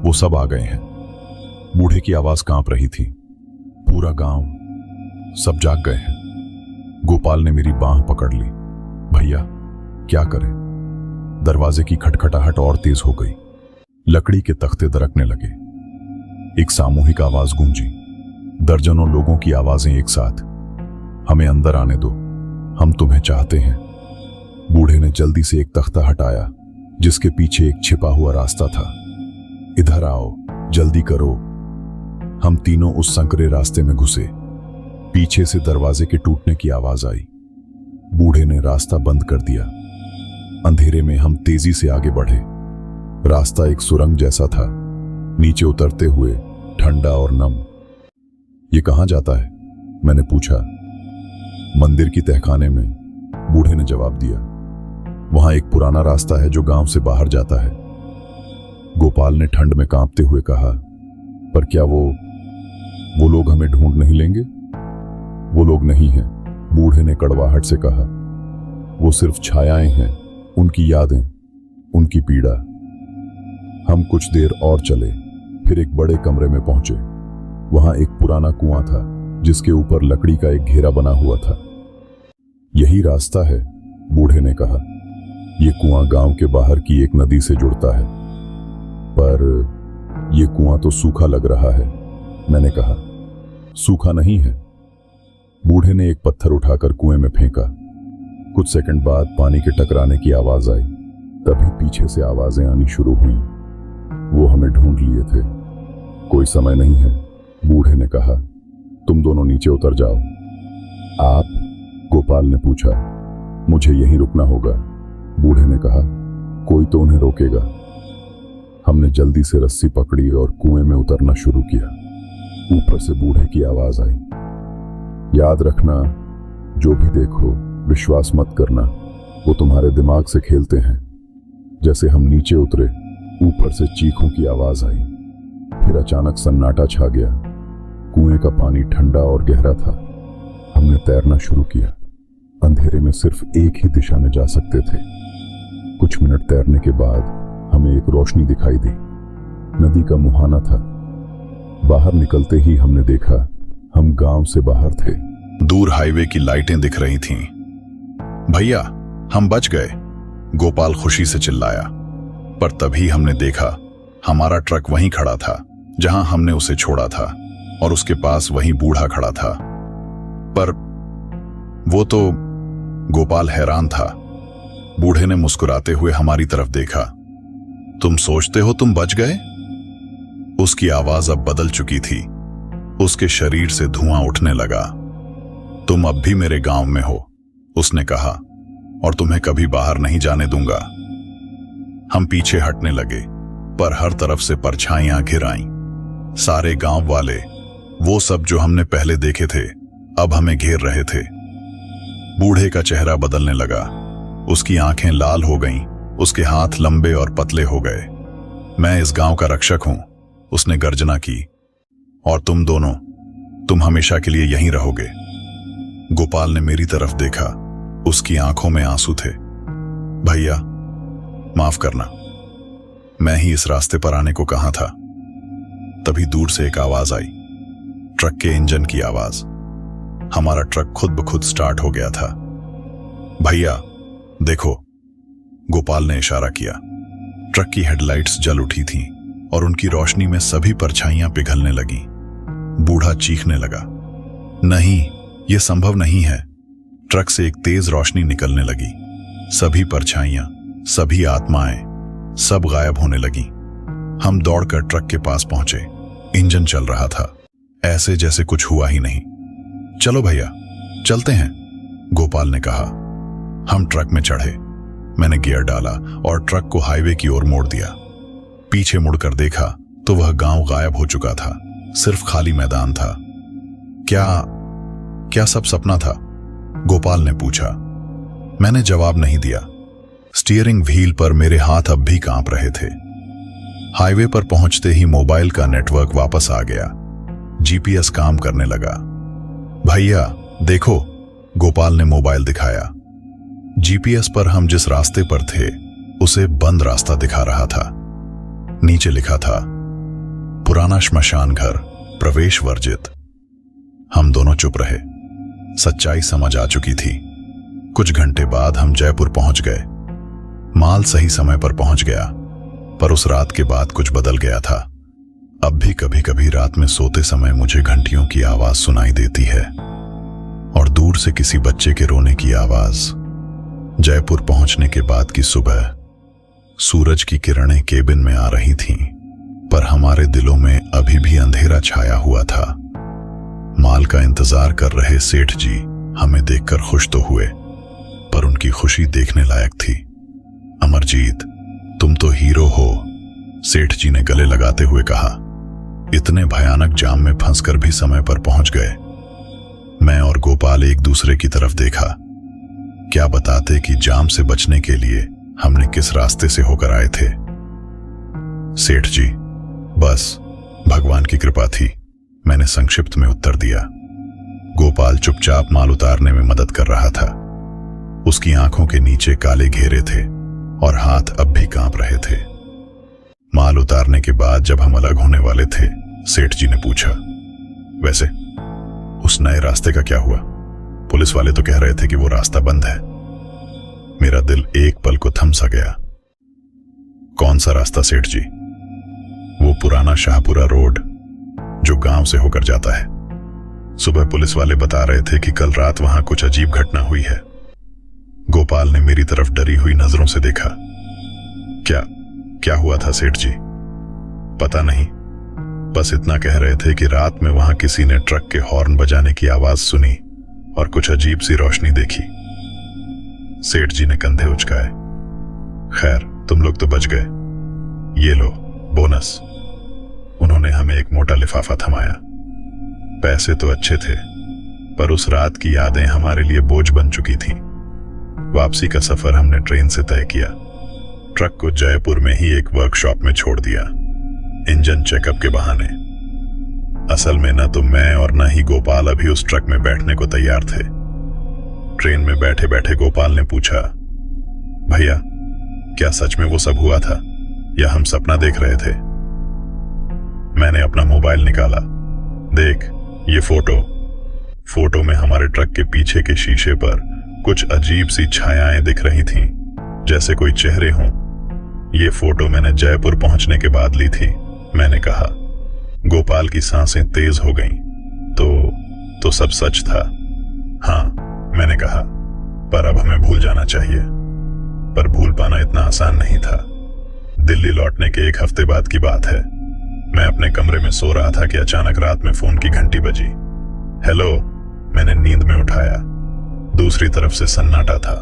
A: वो सब आ गए हैं। बूढ़े की आवाज कांप रही थी। पूरा गांव, सब जाग गए हैं। गोपाल ने मेरी बांह पकड़ ली। भैया, क्या करें? दरवाजे की खटखटाहट और तेज हो गई। लकड़ी के तख्ते दरकने लगे। एक सामूहिक आवाज गूंजी, दर्जनों लोगों की आवाजें एक साथ। हमें अंदर आने दो, हम तुम्हें चाहते हैं। बूढ़े ने जल्दी से एक तख्ता हटाया जिसके पीछे एक छिपा हुआ रास्ता था। इधर आओ, जल्दी करो। हम तीनों उस संकरे रास्ते में घुसे। पीछे से दरवाजे के टूटने की आवाज आई। बूढ़े ने रास्ता बंद कर दिया। अंधेरे में हम तेजी से आगे बढ़े। रास्ता एक सुरंग जैसा था।
B: नीचे उतरते हुए ठंडा और नम। ये कहाँ जाता है? मैंने पूछा। मंदिर की तहखाने में, बूढ़े ने जवाब दिया। वहां एक पुराना रास्ता है जो गांव से बाहर जाता है। गोपाल ने ठंड में कांपते हुए कहा। पर क्या वो लोग हमें ढूंढ नहीं लेंगे? वो लोग नहीं हैं, बूढ़े ने कड़वाहट से कहा। वो सिर्फ छायाएं हैं, उनकी यादें, उनकी पीड़ा। हम कुछ देर और चले, फिर एक बड़े कमरे में पहुंचे। वहां एक पुराना कुआं था जिसके ऊपर लकड़ी का एक घेरा बना हुआ था। यही रास्ता है, बूढ़े ने कहा। यह कुआं गांव के बाहर की एक नदी से जुड़ता है। पर यह कुआं तो सूखा लग रहा है, मैंने कहा। सूखा नहीं है। बूढ़े ने एक पत्थर उठाकर कुएं में फेंका। कुछ सेकंड बाद पानी के टकराने की आवाज आई। तभी पीछे से आवाजें आनी शुरू हुई। वो हमें ढूंढ लिए थे। कोई समय नहीं है, बूढ़े ने कहा। तुम दोनों नीचे उतर जाओ। आप? गोपाल ने पूछा। मुझे यहीं रुकना होगा, बूढ़े ने कहा। कोई तो उन्हें रोकेगा। हमने जल्दी से रस्सी पकड़ी और कुएं में उतरना शुरू किया। ऊपर से बूढ़े की आवाज आई। याद रखना, जो भी देखो विश्वास मत करना, वो तुम्हारे दिमाग से खेलते हैं। जैसे हम नीचे उतरे, ऊपर से चीखों की आवाज आई। फिर अचानक सन्नाटा छा गया। कुएं का पानी ठंडा और गहरा था। हमने तैरना शुरू किया। अंधेरे में सिर्फ एक ही दिशा में जा सकते थे। कुछ मिनट तैरने के बाद हमें एक रोशनी दिखाई दी। नदी का मुहाना था। बाहर निकलते ही हमने देखा हम गांव से बाहर थे।
A: दूर हाईवे की लाइटें दिख रही थीं। भैया, हम बच गए, गोपाल खुशी से चिल्लाया। पर तभी हमने देखा हमारा ट्रक वहीं खड़ा था जहां हमने उसे छोड़ा था, और उसके पास वहीं बूढ़ा खड़ा था। पर वो तो... गोपाल हैरान था। बूढ़े ने मुस्कुराते हुए हमारी तरफ देखा। तुम सोचते हो तुम बच गए? उसकी आवाज अब बदल चुकी थी। उसके शरीर से धुआं उठने लगा। तुम अब भी मेरे गांव में हो, उसने कहा, और तुम्हें कभी बाहर नहीं जाने दूंगा। हम पीछे हटने लगे, पर हर तरफ से परछाइयां घिर आईं। सारे गांव वाले, वो सब जो हमने पहले देखे थे, अब हमें घेर रहे थे। बूढ़े का चेहरा बदलने लगा। उसकी आंखें लाल हो गईं, उसके हाथ लंबे और पतले हो गए। मैं इस गांव का रक्षक हूं, उसने गर्जना की, और तुम दोनों, तुम हमेशा के लिए यहीं रहोगे। गोपाल ने मेरी तरफ देखा। उसकी आंखों में आंसू थे। भैया, माफ करना, मैं ही इस रास्ते पर आने को कहा था। तभी दूर से एक आवाज आई, ट्रक के इंजन की आवाज। हमारा ट्रक खुद ब खुद स्टार्ट हो गया था। भैया देखो, गोपाल ने इशारा किया। ट्रक की हेडलाइट्स जल उठी थीं और उनकी रोशनी में सभी परछाइयां पिघलने लगीं। बूढ़ा चीखने लगा, नहीं, यह संभव नहीं है। ट्रक से एक तेज रोशनी निकलने लगी। सभी परछाइयां, सभी आत्माएं, सब गायब होने लगीं। हम दौड़कर ट्रक के पास पहुंचे। इंजन चल रहा था, ऐसे जैसे कुछ हुआ ही नहीं। चलो भैया, चलते हैं, गोपाल ने कहा। हम ट्रक में चढ़े। मैंने गियर डाला और ट्रक को हाईवे की ओर मोड़ दिया। पीछे मुड़कर देखा तो वह गांव गायब हो चुका था। सिर्फ खाली मैदान था। क्या सब सपना था? गोपाल ने पूछा। मैंने जवाब नहीं दिया। स्टीयरिंग व्हील पर मेरे हाथ अब भी कांप रहे थे। हाईवे पर पहुंचते ही मोबाइल का नेटवर्क वापस आ गया। जीपीएस काम करने लगा। भैया देखो, गोपाल ने मोबाइल दिखाया। जीपीएस पर हम जिस रास्ते पर थे उसे बंद रास्ता दिखा रहा था। नीचे लिखा था, पुराना श्मशान घर, प्रवेश वर्जित। हम दोनों चुप रहे। सच्चाई समझ आ चुकी थी। कुछ घंटे बाद हम जयपुर पहुंच गए। माल सही समय पर पहुंच गया, पर उस रात के बाद कुछ बदल गया था। अब भी कभी कभी रात में सोते समय मुझे घंटियों की आवाज सुनाई देती है और दूर से किसी बच्चे के रोने की आवाज। जयपुर पहुंचने के बाद की सुबह सूरज की किरणें केबिन में आ रही थीं, पर हमारे दिलों में अभी भी अंधेरा छाया हुआ था। माल का इंतजार कर रहे सेठ जी हमें देखकर खुश तो हुए, पर उनकी खुशी देखने लायक थी। अमरजीत, तुम तो हीरो हो, सेठ जी ने गले लगाते हुए कहा, इतने भयानक जाम में फंसकर भी समय पर पहुंच गए। मैं और गोपाल एक दूसरे की तरफ देखा। क्या बताते कि जाम से बचने के लिए हमने किस रास्ते से होकर आए थे। सेठ जी, बस भगवान की कृपा थी, मैंने संक्षिप्त में उत्तर दिया। गोपाल चुपचाप माल उतारने में मदद कर रहा था। उसकी आंखों के नीचे काले घेरे थे और हाथ अब भी कांप रहे थे। माल उतारने के बाद जब हम अलग होने वाले थे, सेठ जी ने पूछा, वैसे उस नए रास्ते का क्या हुआ? पुलिस वाले तो कह रहे थे कि वो रास्ता बंद है। मेरा दिल एक पल को थम सा गया। कौन सा रास्ता सेठ जी? वो पुराना शाहपुरा रोड जो गांव से होकर जाता है। सुबह पुलिस वाले बता रहे थे कि कल रात वहां कुछ अजीब घटना हुई है। गोपाल ने मेरी तरफ डरी हुई नजरों से देखा। क्या हुआ था सेठ जी? पता नहीं, बस इतना कह रहे थे कि रात में वहां किसी ने ट्रक के हॉर्न बजाने की आवाज सुनी और कुछ अजीब सी रोशनी देखी। सेठ जी ने कंधे उचकाए। खैर, तुम लोग तो बच गए। ये लो बोनस। उन्होंने हमें एक मोटा लिफाफा थमाया। पैसे तो अच्छे थे, पर उस रात की यादें हमारे लिए बोझ बन चुकी थीं। वापसी का सफर हमने ट्रेन से तय किया। ट्रक को जयपुर में ही एक वर्कशॉप में छोड़ दिया, इंजन चेकअप के बहाने। असल में न तो मैं और न ही गोपाल अभी उस ट्रक में बैठने को तैयार थे। ट्रेन में बैठे बैठे गोपाल ने पूछा, भैया, क्या सच में वो सब हुआ था या हम सपना देख रहे थे? मैंने अपना मोबाइल निकाला। देख, ये फोटो में हमारे ट्रक के पीछे के शीशे पर कुछ अजीब सी छायाएं दिख रही थीं, जैसे कोई चेहरे हों। ये फोटो मैंने जयपुर पहुंचने के बाद ली थी, मैंने कहा। गोपाल की सांसें तेज हो गईं। तो सब सच था? हाँ, मैंने कहा, पर अब हमें भूल जाना चाहिए। पर भूल पाना इतना आसान नहीं था। दिल्ली लौटने के एक हफ्ते बाद की बात है। मैं अपने कमरे में सो रहा था कि अचानक रात में फोन की घंटी बजी। हेलो, मैंने नींद में उठाया। दूसरी तरफ से सन्नाटा था।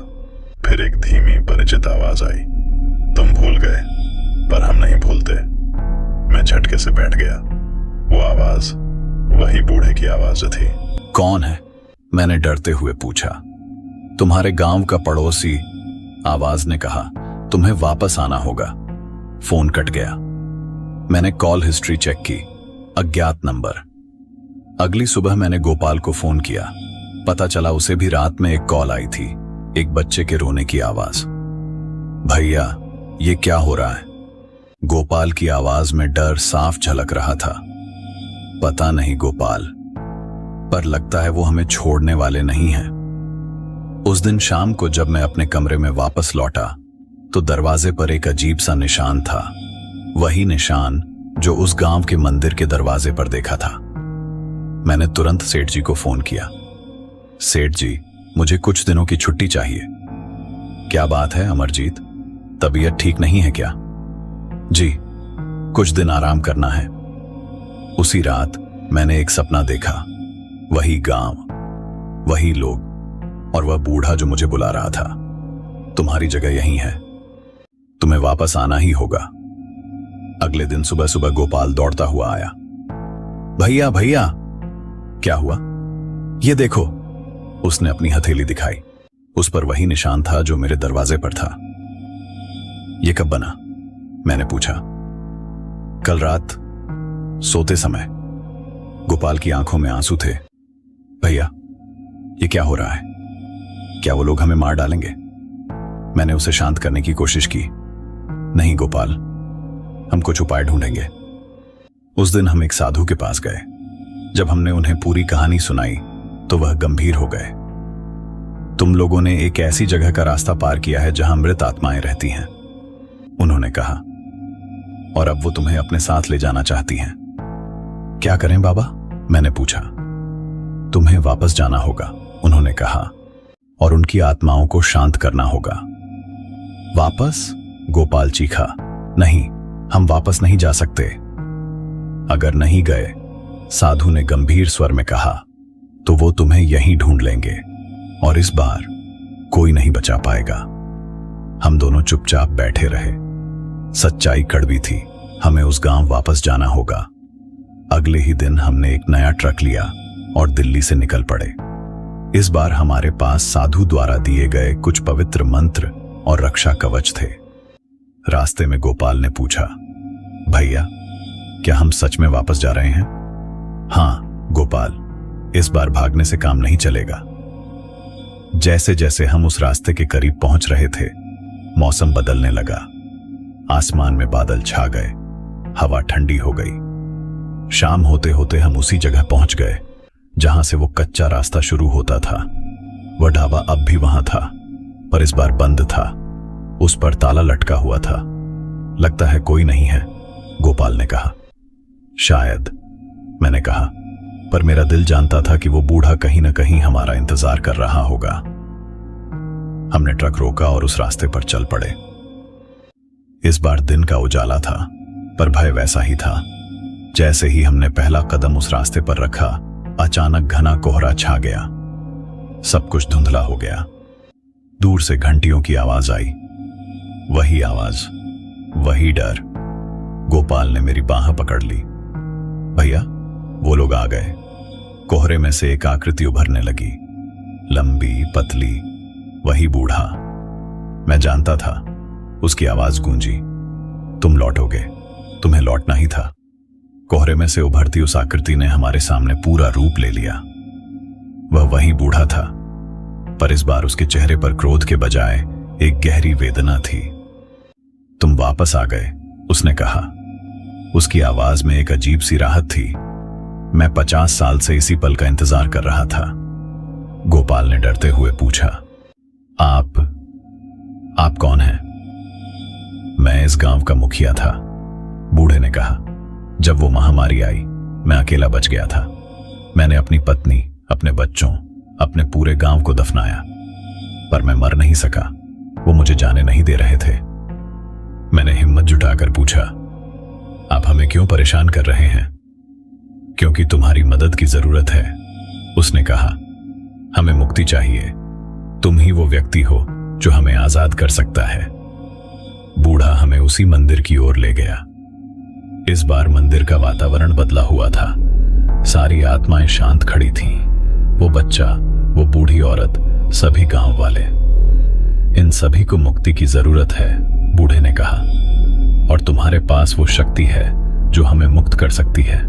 A: फिर एक धीमी परिचित आवाज आई, तुम भूल गए, पर हम नहीं भूलते। मैं झटके से बैठ गया। वो आवाज वही बूढ़े की आवाज थी।
C: कौन है? मैंने डरते हुए पूछा। तुम्हारे गांव का पड़ोसी, आवाज ने कहा। तुम्हें वापस आना होगा। फोन कट गया। मैंने कॉल हिस्ट्री चेक की। अज्ञात नंबर। अगली सुबह मैंने गोपाल को फोन किया। पता चला उसे भी रात में एक कॉल आई थी, एक बच्चे के रोने की आवाज। भैया, ये क्या हो रहा है? गोपाल की आवाज में डर साफ झलक रहा था। पता नहीं गोपाल, पर लगता है वो हमें छोड़ने वाले नहीं हैं। उस दिन शाम को जब मैं अपने कमरे में वापस लौटा तो दरवाजे पर एक अजीब सा निशान था। वही निशान जो उस गांव के मंदिर के दरवाजे पर देखा था। मैंने तुरंत सेठ जी को फोन किया। सेठ जी, मुझे कुछ दिनों की छुट्टी चाहिए। क्या बात है अमरजीत, तबीयत ठीक नहीं है क्या? जी, कुछ दिन आराम करना है। उसी रात मैंने एक सपना देखा। वही गांव, वही लोग और वह बूढ़ा जो मुझे बुला रहा था। तुम्हारी जगह यहीं है, तुम्हें वापस आना ही होगा। अगले दिन सुबह सुबह गोपाल दौड़ता हुआ आया। भैया भैया! क्या हुआ? ये देखो। उसने अपनी हथेली दिखाई। उस पर वही निशान था जो मेरे दरवाजे पर था। ये कब बना? मैंने पूछा। कल रात सोते समय। गोपाल की आंखों में आंसू थे। भैया, ये क्या हो रहा है? क्या वो लोग हमें मार डालेंगे? मैंने उसे शांत करने की कोशिश की। नहीं गोपाल, हम कुछ उपाय ढूंढेंगे। उस दिन हम एक साधु के पास गए। जब हमने उन्हें पूरी कहानी सुनाई तो वह गंभीर हो गए। तुम लोगों ने एक ऐसी जगह का रास्ता पार किया है जहां मृत आत्माएं रहती हैं, उन्होंने कहा, और अब वो तुम्हें अपने साथ ले जाना चाहती हैं। क्या करें बाबा? मैंने पूछा। तुम्हें वापस जाना होगा, उन्होंने कहा, और उनकी आत्माओं को शांत करना होगा। वापस? गोपाल चीखा। नहीं, हम वापस नहीं जा सकते। अगर नहीं गए, साधु ने गंभीर स्वर में कहा, तो वो तुम्हें यहीं ढूंढ लेंगे और इस बार कोई नहीं बचा पाएगा। हम दोनों चुपचाप बैठे रहे। सच्चाई कड़वी थी, हमें उस गांव वापस जाना होगा। अगले ही दिन हमने एक नया ट्रक लिया और दिल्ली से निकल पड़े। इस बार हमारे पास साधु द्वारा दिए गए कुछ पवित्र मंत्र और रक्षा कवच थे। रास्ते में गोपाल ने पूछा, भैया क्या हम सच में वापस जा रहे हैं? हाँ गोपाल, इस बार भागने से काम नहीं चलेगा। जैसे जैसे हम उस रास्ते के करीब पहुंच रहे थे, मौसम बदलने लगा। आसमान में बादल छा गए, हवा ठंडी हो गई। शाम होते होते हम उसी जगह पहुंच गए जहां से वो कच्चा रास्ता शुरू होता था। वह ढाबा अब भी वहां था, पर इस बार बंद था। उस पर ताला लटका हुआ था। लगता है कोई नहीं है, गोपाल ने कहा। शायद, मैंने कहा, पर मेरा दिल जानता था कि वो बूढ़ा कहीं ना कहीं हमारा इंतजार कर रहा होगा। हमने ट्रक रोका और उस रास्ते पर चल पड़े। इस बार दिन का उजाला था, पर भय वैसा ही था। जैसे ही हमने पहला कदम उस रास्ते पर रखा, अचानक घना कोहरा छा गया। सब कुछ धुंधला हो गया। दूर से घंटियों की आवाज आई। वही आवाज, वही डर। गोपाल ने मेरी बाह पकड़ ली। भैया, वो लोग आ गए। कोहरे में से एक आकृति उभरने लगी, लंबी पतली, वही बूढ़ा। मैं जानता था। उसकी आवाज गूंजी, तुम लौटोगे, तुम्हें लौटना ही था। कोहरे में से उभरती उस आकृति ने हमारे सामने पूरा रूप ले लिया। वह वही बूढ़ा था, पर इस बार उसके चेहरे पर क्रोध के बजाय एक गहरी वेदना थी। तुम वापस आ गए, उसने कहा। उसकी आवाज में एक अजीब सी राहत थी। मैं 50 साल से इसी पल का इंतजार कर रहा था। गोपाल ने डरते हुए पूछा, आप कौन हैं? मैं इस गांव का मुखिया था, बूढ़े ने कहा। जब वो महामारी आई, मैं अकेला बच गया था। मैंने अपनी पत्नी, अपने बच्चों, अपने पूरे गांव को दफनाया, पर मैं मर नहीं सका। वो मुझे जाने नहीं दे रहे थे। मैंने हिम्मत जुटाकर पूछा, आप हमें क्यों परेशान कर रहे हैं? क्योंकि तुम्हारी मदद की जरूरत है, उसने कहा। हमें मुक्ति चाहिए। तुम ही वो व्यक्ति हो जो हमें आजाद कर सकता है। बूढ़ा हमें उसी मंदिर की ओर ले गया। इस बार मंदिर का वातावरण बदला हुआ था। सारी आत्माएं शांत खड़ी थीं। वो बच्चा, वो बूढ़ी औरत, सभी गांव वाले। इन सभी को मुक्ति की जरूरत है, बूढ़े ने कहा। और तुम्हारे पास वो शक्ति है जो हमें मुक्त कर सकती है।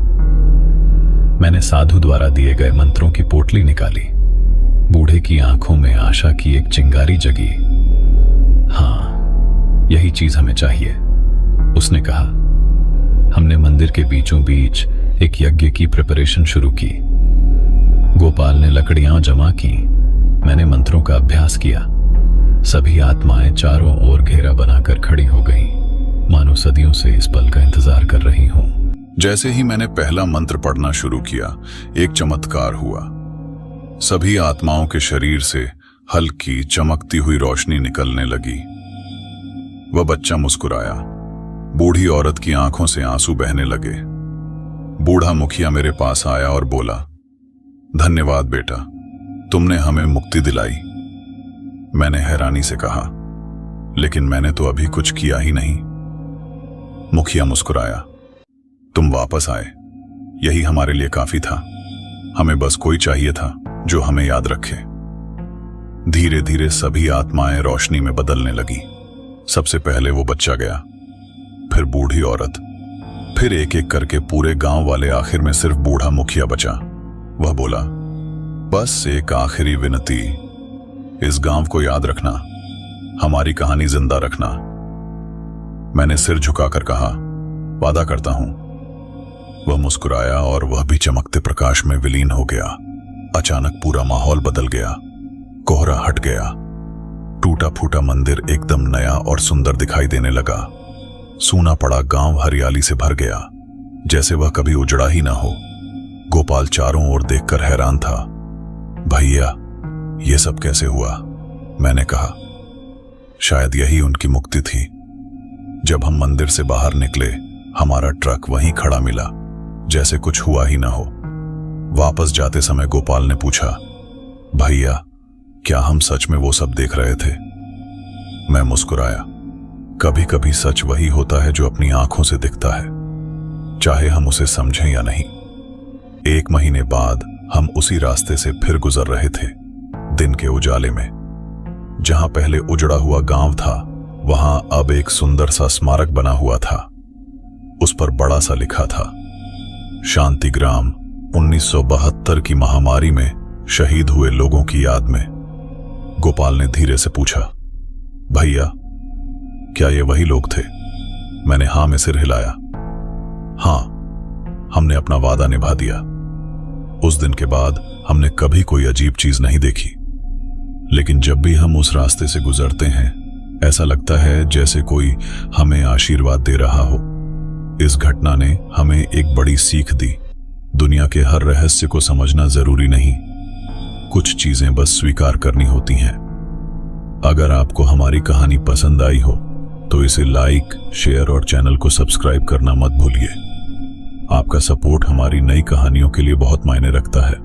C: मैंने साधु द्वारा दिए गए मंत्रों की पोटली निकाली। बूढ़े की आंखों में आशा की एक चिंगारी जगी। हाँ, यही चीज हमें चाहिए, उसने कहा। हमने मंदिर के बीचों बीच एक यज्ञ की प्रिपरेशन शुरू की। गोपाल ने लकड़ियां जमा की। मैंने मंत्रों का अभ्यास किया। सभी आत्माएं चारों ओर घेरा बनाकर खड़ी हो गईं, मानो सदियों से इस पल का इंतजार कर रही हूं।
A: जैसे ही मैंने पहला मंत्र पढ़ना शुरू किया, एक चमत्कार हुआ। सभी आत्माओं के शरीर से हल्की चमकती हुई रोशनी निकलने लगी। वह बच्चा मुस्कुराया। बूढ़ी औरत की आंखों से आंसू बहने लगे। बूढ़ा मुखिया मेरे पास आया और बोला, धन्यवाद बेटा, तुमने हमें मुक्ति दिलाई। मैंने हैरानी से कहा, लेकिन मैंने तो अभी कुछ किया ही नहीं। मुखिया मुस्कुराया, तुम वापस आए, यही हमारे लिए काफी था। हमें बस कोई चाहिए था जो हमें याद रखे। धीरे धीरे सभी आत्माएं रोशनी में बदलने लगी। सबसे पहले वो बच्चा गया, फिर बूढ़ी औरत, फिर एक एक करके पूरे गांव वाले। आखिर में सिर्फ बूढ़ा मुखिया बचा। वह बोला, बस एक आखिरी विनती, इस गांव को याद रखना, हमारी कहानी जिंदा रखना। मैंने सिर झुकाकर कहा, वादा करता हूं। वह मुस्कुराया और वह भी चमकते प्रकाश में विलीन हो गया। अचानक पूरा माहौल बदल गया। कोहरा हट गया। टूटा फूटा मंदिर एकदम नया और सुंदर दिखाई देने लगा। सूना पड़ा गांव हरियाली से भर गया, जैसे वह कभी उजड़ा ही ना हो। गोपाल चारों ओर देखकर हैरान था। भैया, यह सब कैसे हुआ? मैंने कहा। शायद यही उनकी मुक्ति थी। जब हम मंदिर से बाहर निकले, हमारा ट्रक वहीं खड़ा मिला, जैसे कुछ हुआ ही ना हो। वापस जाते समय गोपाल ने पूछा, भैया, क्या हम सच में वो सब देख रहे थे? मैं मुस्कुराया। कभी कभी सच वही होता है जो अपनी आंखों से दिखता है, चाहे हम उसे समझें या नहीं। 1 महीने बाद हम उसी रास्ते से फिर गुजर रहे थे, दिन के उजाले में। जहां पहले उजड़ा हुआ गांव था, वहां अब एक सुंदर सा स्मारक बना हुआ था। उस पर बड़ा सा लिखा था, शांतिग्राम, 1972 की महामारी में शहीद हुए लोगों की याद में। गोपाल ने धीरे से पूछा, भैया क्या ये वही लोग थे? मैंने हां में सिर हिलाया। हां, हमने अपना वादा निभा दिया। उस दिन के बाद हमने कभी कोई अजीब चीज नहीं देखी, लेकिन जब भी हम उस रास्ते से गुजरते हैं, ऐसा लगता है जैसे कोई हमें आशीर्वाद दे रहा हो। इस घटना ने हमें एक बड़ी सीख दी। दुनिया के हर रहस्य को समझना जरूरी नहीं, कुछ चीजें बस स्वीकार करनी होती हैं। अगर आपको हमारी कहानी पसंद आई हो तो इसे लाइक, शेयर और चैनल को सब्सक्राइब करना मत भूलिए। आपका सपोर्ट हमारी नई कहानियों के लिए बहुत मायने रखता है।